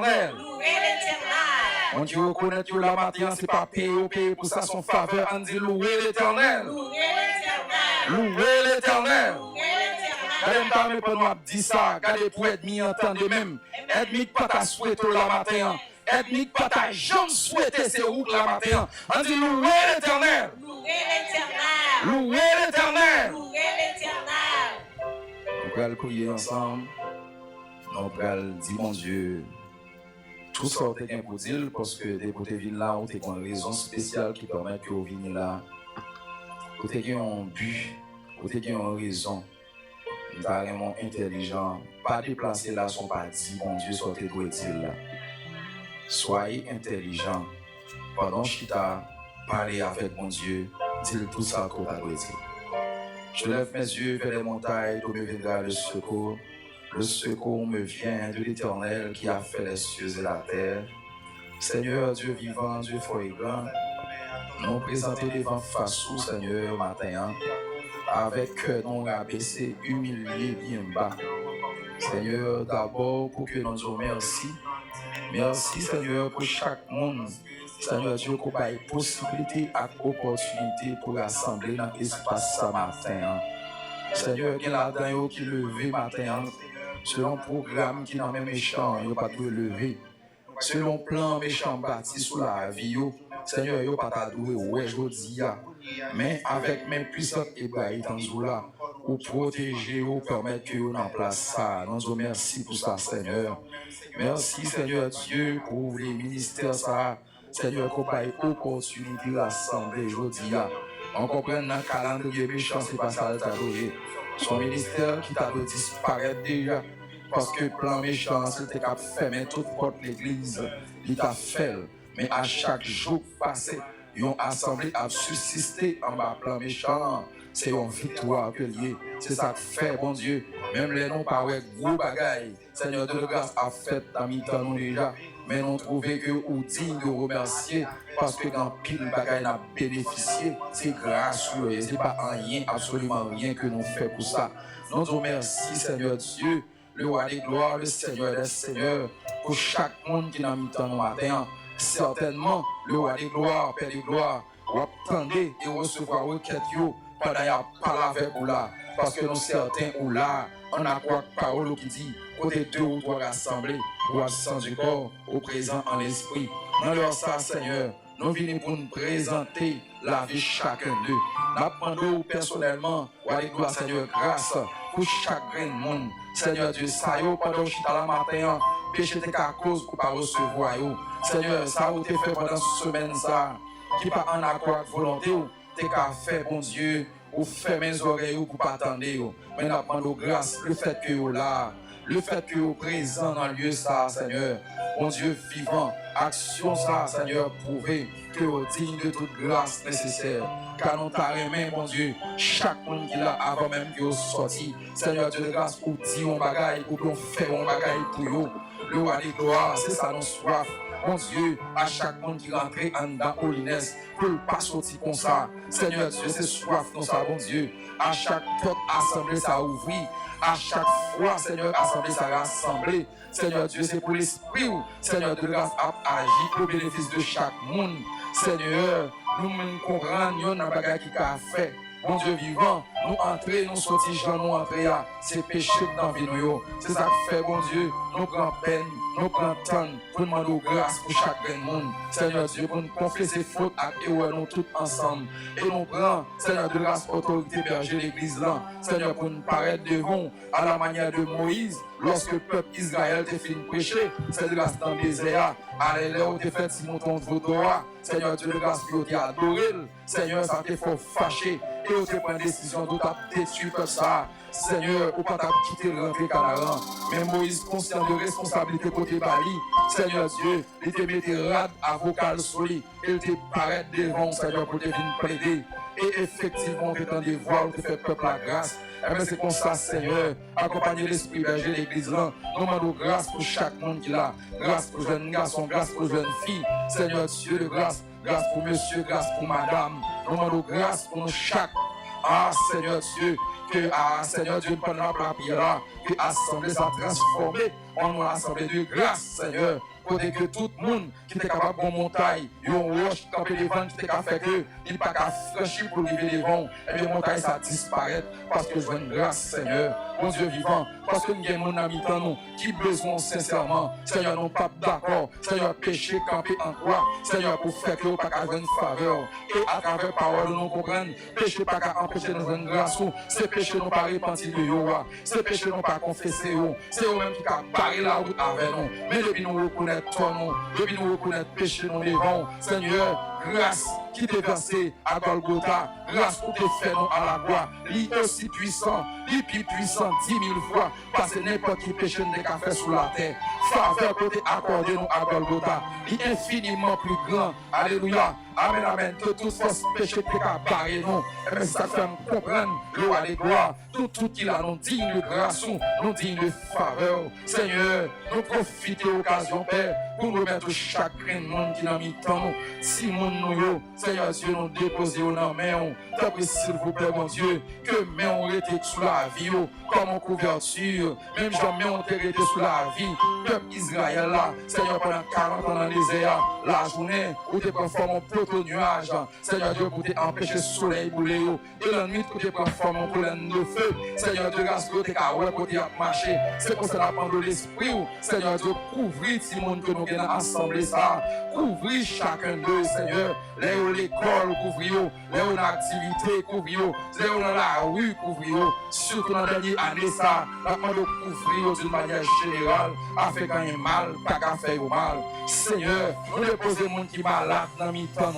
l'éternel. Mon Dieu, reconnaître que la matin, c'est pas payer pour ça son faveur. On dit louer l'éternel. Louer l'éternel. Gardez pas me pour nous dire ça. Gardez pour être mis entendre même. Ethnique pas ta souhaité la matin. Ethnique pas ta jambe souhaité c'est où la matin. On dit louer l'éternel. Louer l'éternel. Nous allons prier ensemble. Nous allons dire mon Dieu. Tout ça est bien pour dire parce que des côtés villes là, on a une raison spéciale qui permet que vous veniez là. Vous avez un but, vous avez une raison. Carrément intelligent. Pas déplacer là, son pas dit, mon Dieu, sortez doit dire là. Soyez intelligent. Pendant que je parlé avec mon Dieu, dis tout ça qu'on a dit. Je lève mes yeux vers les montagnes d'où me viendra le secours. Le secours me vient de l'Éternel qui a fait les cieux et la terre. Seigneur Dieu vivant, Dieu fort et grand, nous présentons devant face au Seigneur matin, avec cœur non rabaissé, humilié, bien bas. Seigneur, d'abord pour que nous disons merci. Merci Seigneur pour chaque monde. Seigneur Dieu, qu'on ait possibilité et opportunité pour rassembler dans l'espace ce matin. Seigneur, il y a là-dedans qui levé matin. Selon programme qui n'a même méchant, il n'y a pas de lever. Selon plan méchant bâti sous la vie, Seigneur, il n'y a pas d'adouer, ouais, je dis, mais avec mes puissantes et baillites en là, pour protéger, pour permettre que nous en place ça. Nous disons merci pour ça, Seigneur. Merci, Seigneur Dieu, pour les ministères, ça. Seigneur, qu'on ait opportunité d'assembler, je dis, on comprend dans le calendrier méchant, c'est pas ça, t'adorer. Son ministère qui t'a disparaître déjà. Parce que le plan méchant, c'était qu'à fermer toute porte de l'église. Il t'a fait. Mais à chaque jour passé, ils ont assemblé à subsister en bas plan méchant. C'est une victoire que lié. C'est ça que fait, bon Dieu. Même les noms par gros bagailles. Seigneur de grâce a fait dans mi-temps nous déjà. Mais nous trouvons que nous digne de remercier parce que dans pile bagaille n'a bénéficié. C'est grâce à eux. Ce n'est pas rien, absolument rien que nous faisons pour ça. Nous disons merci, Seigneur Dieu. Le roi des gloires, le Seigneur des seigneurs, pour chaque monde qui n'a mis temps au matin, certainement, le roi des gloires, Père des gloires, vous attendez et recevoir requête pendant qu'il y a parlé avec vous là, parce que nous certains ou là, on a quoi parole qui dit, côté deux ou trois rassemblés, ou absent du corps, au présent en l'esprit. Dans leur ça, Seigneur, nous venons pour nous présenter la vie de chacun d'eux. Nous demandons personnellement, roi des gloires, Seigneur, grâce pour chaque grain de monde. Seigneur Dieu, ça y est, pendant que je suis à la matin, péché t'es qu'à cause pour ne pas recevoir. Seigneur, ça vous t'es fait pendant cette semaine, ça, qui pas en accord avec volonté, t'es qu'à faire, bon Dieu, ou fermer mes oreilles pour ne pas attendre. Mais nous demandons grâce, le fait que vous là, le fait que vous présent dans le lieu, ça, Seigneur, mon Dieu vivant, action ça, Seigneur, prouver que vous digne de toute grâce nécessaire. Car nous t'arrêtons, mon Dieu, chaque monde qui l'a avant même que vous sorti. Seigneur Dieu de grâce, pour dire un bagaille, pour qu'on fait un bagaille pour vous. Le roi des gloires, c'est ça, nous soif. Mon Dieu, à chaque monde qui rentre en dedans Holiness, pour ne pas sortir comme ça. Seigneur Dieu, c'est soif, nous ça, bon Dieu. À chaque porte assemblée, ça ouvre. À chaque fois, Seigneur, assemblée, ça rassemble. Seigneur Dieu, c'est pour l'esprit. Seigneur de grâce, a agi au bénéfice de chaque monde. Seigneur, nous comprenons dans le bagage qui a fait. Mon Dieu vivant, nous entrer, nous sortir, nous entrer, c'est péché dans la vie. C'est ça que fait, bon Dieu, nous prenons peine, nous prenons temps pour demander grâce pour chaque monde. Seigneur Dieu, pour nous confesser faute et nous tous ensemble. Et nous prenons, Seigneur de grâce, autorité berger l'église là. Seigneur, pour nous paraître devant à la manière de Moïse, lorsque le peuple Israël t'a fait péché, c'est de grâce dans le désert. Allez là où t'es fait si mon ton de Seigneur Dieu de grâce, puis tu as adoré. Seigneur, ça t'a fait fâcher. Et vous te prenez une décision d'où tu as détruit comme ça. Seigneur, ou pas t'as quitté le rentrer Canaan. Mais Moïse, conscient de responsabilité côté Bali. Seigneur Dieu, il te mettait rad à vocal sur lui. Il te paraît devant, Seigneur, pour te venir plaider. Et effectivement, on t'étend des voix, on te fait peuple la grâce. Et bien c'est comme ça, Seigneur, accompagner l'esprit berger de l'église là. Nous demandons grâce pour chaque monde qui l'a. Grâce pour jeunes garçons, grâce pour jeunes filles. Seigneur Dieu de grâce, grâce pour monsieur, grâce pour madame. Nous demandons grâce pour nous chaque. Ah, Seigneur Dieu, que, Seigneur Dieu, pendant la prière là, que l'assemblée s'est transformée en une assemblée de grâce, Seigneur. côté que tout le monde qui était capable de montagne, une roche camper devant qui était capable de faire que il pas qu'à franchir pour arriver devant, et bien montagne ça disparaît parce que je veux une grâce, Seigneur, mon Dieu vivant, parce que nous avons mon ami dans nous qui besoin sincèrement, Seigneur, non pas d'accord, Seigneur, péché camper en croix, Seigneur, pour faire que nous pas qu'à avoir une faveur, et à travers parole nous comprendre, péché pas qu'à empêcher nous une grâce, c'est péché non pas repentir de Yoa, c'est péché non pas confesser, c'est eux-mêmes qui ont barré la route avec nous, mais depuis nous reconnaître toi, depuis nous reconnaître péché nous devant, Seigneur, grâce qui t'est versée à Golgotha, grâce pour te faire nous à la croix, lui aussi puissant, lui plus puissant 10 000 fois, parce que n'importe qui péché n'est qu'à faire sous la terre. Faveur pour t'accorder nous à Golgotha, lui infiniment plus grand. Alléluia. Amen, amen. Que toute force péché t'est qu'à barrer nous. Et bien, ça fait me comprendre, le roi des gloires, tout qui là, nous digne de grâce, nous digne de faveur. Seigneur, nous profitons de l'occasion, Père, pour nous mettre chacun de monde qui n'a mis tant nous. Si mon nous, Seigneur Dieu, nous déposer dans la main, t'as pris s'il vous plaît, mon Dieu, que mais on était sous la vie, comme en couverture, même jamais on était sous la vie, comme Israël là, Seigneur, pendant 40 ans dans les désert, la journée où tu transformes en proto nuage, Seigneur Dieu, pour t'empêcher le soleil bouler, et la nuit où tu transformes en colonne de feu, Seigneur Dieu, grâce à Dieu, pour t'y marcher, c'est pour cela prendre l'esprit, Seigneur Dieu, couvrir tout le monde que nous venons assembler ça, couvrir chacun d'eux, Seigneur, les où l'école, couvrir, les où l'activité, couvrir, les où dans la rue, couvrir, surtout dans la dernière année, ça, la demande de couvrir d'une manière générale, afin qu'il y ait mal, pas qu'à faire mal. Seigneur, nous déposons les gens qui sont malades dans le temps,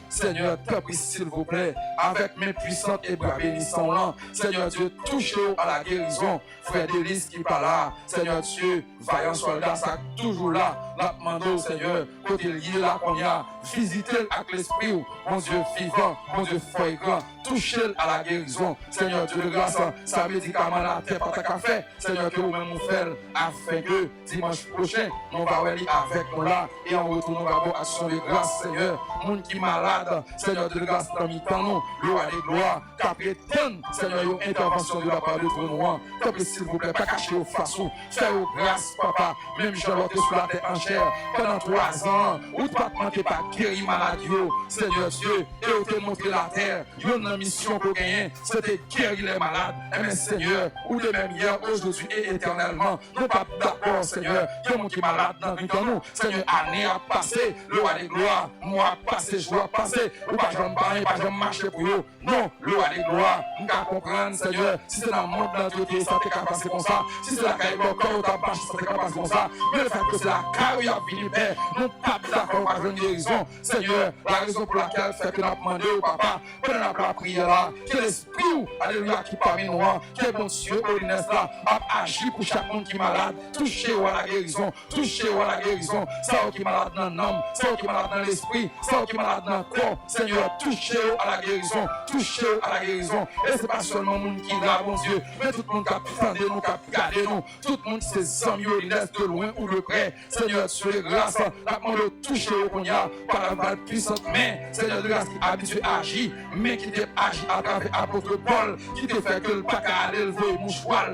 Seigneur, te prie s'il vous plaît, avec mes puissantes et bras bénissants là, Seigneur Dieu, touchez-nous à la guérison, frère Délice qui pas là, Seigneur Dieu, vaillant soldat, ça toujours là, la demande, Seigneur, côté lié là qu'on y a, visitez avec l'esprit, mon Dieu vivant, mon Dieu fort et grand, touchez à la guérison, Seigneur Dieu de grâce, ça médicament la terre pas ta fait, Seigneur que vous-même nous faites, afin que dimanche prochain, nous allons aller avec nous là, et en retour, nous allons action de grâce, Seigneur, monde qui est malade, Seigneur de grâce, dans le temps, nous, gloire et gloire, qu'après tant, Seigneur, une intervention de la part de nous, qu'après s'il vous plaît, pas cacher au façon, faire grâce, papa, même je l'ai sur la terre en chair, pendant 3 ans, ou pas manquer pas guérir maladie, Seigneur Dieu, et vous te montrer la terre, une mission pour gagner, c'était guérir les malades, et bien Seigneur, ou de même hier, aujourd'hui et éternellement, nous pas d'accord, Seigneur, il y a un qui est malade dans nous, Seigneur, année a passé, le roi des gloires, mois passé, jour passé, ou pas j'en parle, pas j'en marcher pour eux, non, le roi des gloires, nous qu'à comprendre, Seigneur, si c'est dans le monde d'entité, ça t'est qu'à passer comme ça, si c'est la caille encore, t'as pas, ça t'est qu'à passer comme ça, mais le fait que c'est la caille à venir, Père, nous pas d'accord, pas j'en guérison, Seigneur, la raison pour laquelle fait que nous avons demandé au papa, pendant la prière là, que l'esprit, alléluia, qui parmi nous, qui est bon Dieu, Holiness là, a agi pour chaque monde qui est malade, touché à la guérison, touché à la guérison, ça qui est malade dans l'âme, ça qui est malade dans l'esprit, ça qui est malade dans le corps, Seigneur, touché à la guérison, touché à la guérison, et c'est pas seulement le monde qui est là, bon Dieu, mais tout le monde qui a attendé nous, qui a regardé nous, tout le monde qui s'est amis, Holiness, de loin ou de près, Seigneur, sur les grâces, la demande de toucher au qu'on y a, par la balle puissante, mais, Seigneur de grâce, qui est habitué à agir, mais qui t'est agi à travers l'apôtre Paul, qui te fait que le pas qu'à aller lever mouchoir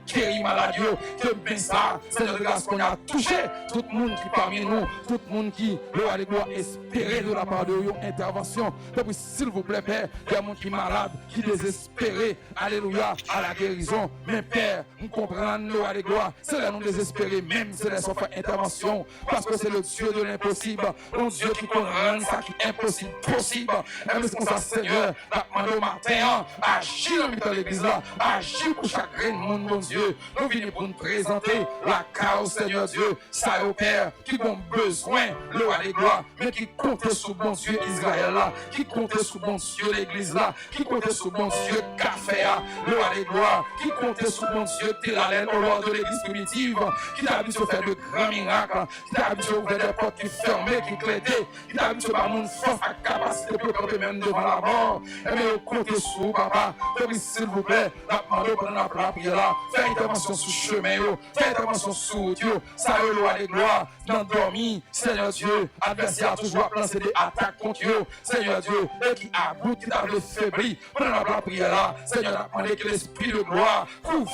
guéri maladie, que bien ça, Seigneur de grâce, qu'on a touché tout le monde qui parmi nous, tout le monde qui doit espérer de la part de vous intervention. Donc, s'il vous plaît, Père, il y a des gens qui sont malades, qui désespérés, alléluia, à la guérison. Mais Père, nous comprenons, gloire et gloire, c'est là nous désespérer, même si c'est sans faire intervention, parce que c'est le Dieu de l'impossible, un Dieu qui comprend ça qui est impossible, possible. Et c'est comme ça, Seigneur, la demande au matin, agis dans l'église là, agis pour chaque monde, mon Dieu. Nous venons pour nous présenter la cause, Seigneur Dieu, ça au Père, qui ont besoin, le roi des gloires, mais qui compte sur bon Dieu Israël là, qui compte sur bon Dieu l'église là, qui compte sur bon Dieu café là, le roi des gloires, qui compte sur bon Dieu Télalen au lors de l'église primitive, qui t'a habitué à faire de grands miracles, qui t'a habitué à ouvrir des portes qui fermées, qui clédaient, qui t'a habitué à mon force, à capacité pour camper même devant la mort. Et bien, comptez sur papa, s'il vous plaît, la demande pendant la prière là, fais intervention sur le chemin, fais intervention sur Dieu, ça est le roi des gloires, dans dormi, Seigneur Dieu, adversaire a toujours placé lancé des attaques contre eux, Seigneur Dieu, et qui aboutit à le faiblir. Pendant la prière là, Seigneur, a demandé que l'esprit de gloire couvre,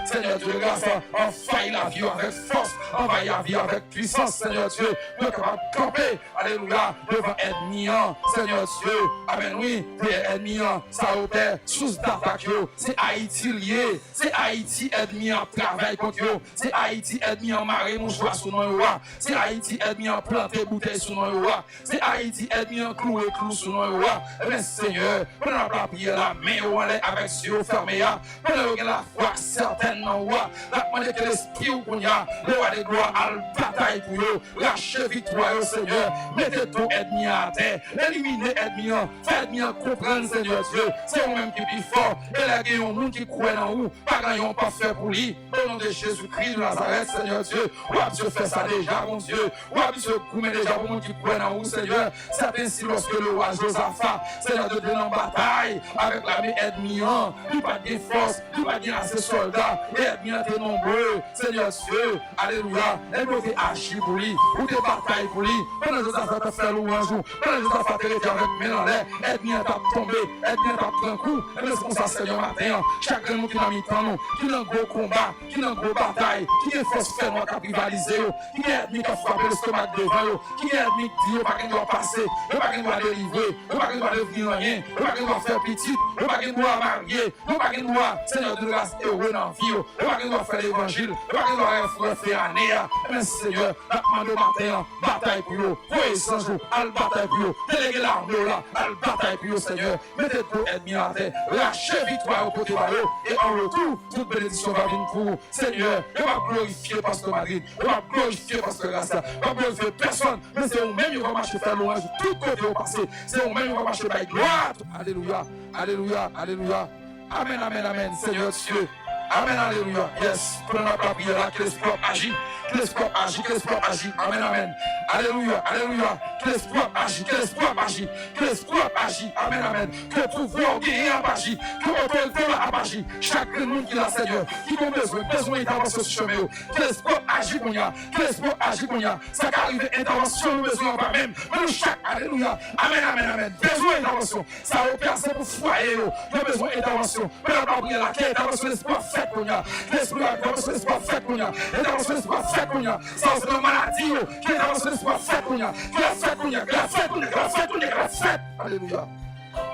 Seigneur Dieu, grâce en faille la vie avec force, envahit la vie avec puissance, Seigneur Dieu, nous sommes capables de camper, alléluia, devant ennemi, Seigneur Dieu, amen, oui, les ennemis, ça opère, sous d'attaque, c'est Haïti lié, c'est Haïti ennemi en travail contre eux, c'est Haïti ennemi en marée mouchoir sous nous, c'est Haïti ennemi en planté bouteille sous nous, c'est Haïti ennemi en cloué clou sous nous, mais Seigneur, pendant la prière la main on est avec yeux fermés, pendant la foi certainement, la demande que l'esprit ou qu'on y a, le roi des gloires à la bataille pour eux, lâchez victoire, Seigneur, mettez tout ennemi à terre, éliminez ennemi, faites ennemi comprendre, Seigneur Dieu, c'est vous-même qui est plus fort, et là, il y a un monde qui croit en vous, pas grand pas fait pour lui, au nom de Jésus-Christ de Nazareth, Seigneur Dieu, Dieu fait ça déjà, mon Dieu, Dieu commet déjà pour monde qui croit en vous, Seigneur, c'est ainsi lorsque le roi Josaphat, Seigneur Dieu, en bataille avec l'armée ennemie, il pas de force, il pas de assez soldats, et ennemi était nombreux, Seigneur Dieu, alléluia, et nous devons agir pour lui, ou des batailles pour lui, pendant Josaphat a fait louange, pendant Josaphat a été avec mes dans l'air, ennemi a tombé, ennemi a pris un coup, et nous sommes ça, Seigneur, matin, chacun de nous qui n'a mis temps, qui n'a un gros combat, qui n'a une grosse bataille, qui est force faire nous à rivaliser, qui est ennemi qui a frappé le stomac devant, qui est ennemi qui dit, pas qu'il doit passer, pas qu'il doit délivrer, pas qu'il doit devenir rien, pas qu'il doit faire petit, pas qu'il doit marier, pas qu'il doit, Seigneur, de grâce heureux dans la vie, pas qu'il doit faire l'évangile, pas qu'il doit faire année, mais Seigneur, la demande matin, bataille pour eux, oui, sans jour, à la bataille pour eux, déléguez l'armée là, à la bataille pour eux, Seigneur, mettez tout ennemi à terre, lâchez victoire au côté de eux, et en retour, toute bénédiction va venir pour vous, Seigneur, je vais glorifier Pasteur Madrid, je vais glorifier Pasteur Rasta, je vais glorifier personne, mais c'est vous-même qui va marcher faire louange, tout côté au passé, c'est vous-même qui va marcher par gloire, alléluia, alléluia, alléluia, amen, amen, amen, Seigneur Dieu. Amen, alléluia. Yes. Prenons la prière, que l'esprit agit. Que l'esprit agit, que l'esprit agit. Amen, amen. Alléluia, alléluia. Que l'esprit agit, que l'esprit agit. Que l'esprit agit. Amen, amen. Que le pouvoir guérir agit. Que l'autorité agit. Chaque monde qui l'a, Seigneur, qui a besoin d'intervention sur le chemin. Que l'esprit agit, qu'on y a. Que l'esprit agit, qu'on y a. Ça qui arrive, intervention, nous besoin pas même. Mais nous, chaque, alléluia. Amen, amen, amen. Besoin d'intervention. Ça opère, c'est pour foyer. Nous avons besoin d'intervention. Mais la prière, la quête, intervention, l'esprit fait qu'on y a. L'esprit, l'intervention, l'esprit fait qu'on y a. L'intervention, l'esprit fait qu'on y a. Ça, c'est une maladie. Qui l'intervention, l'esprit fait qu'on y a. Qui la fait qu'on y a. Qui la fait qu'on y a. Qui la fait qu'on y a. Qui la fait. Alléluia.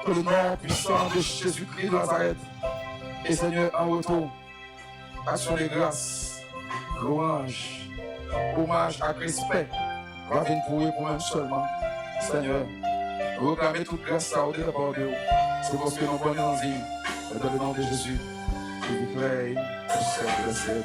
Que le nom puissant de Jésus-Christ de Nazareth. Et Seigneur, en retour, action de grâce, louange, hommage à respect, va venir pour vous pour même seulement. Seigneur, réclamez toute grâce à au-delà de vous. C'est parce que nous bonnes envies. Dans le nom de Jésus, je vous prie, je sais,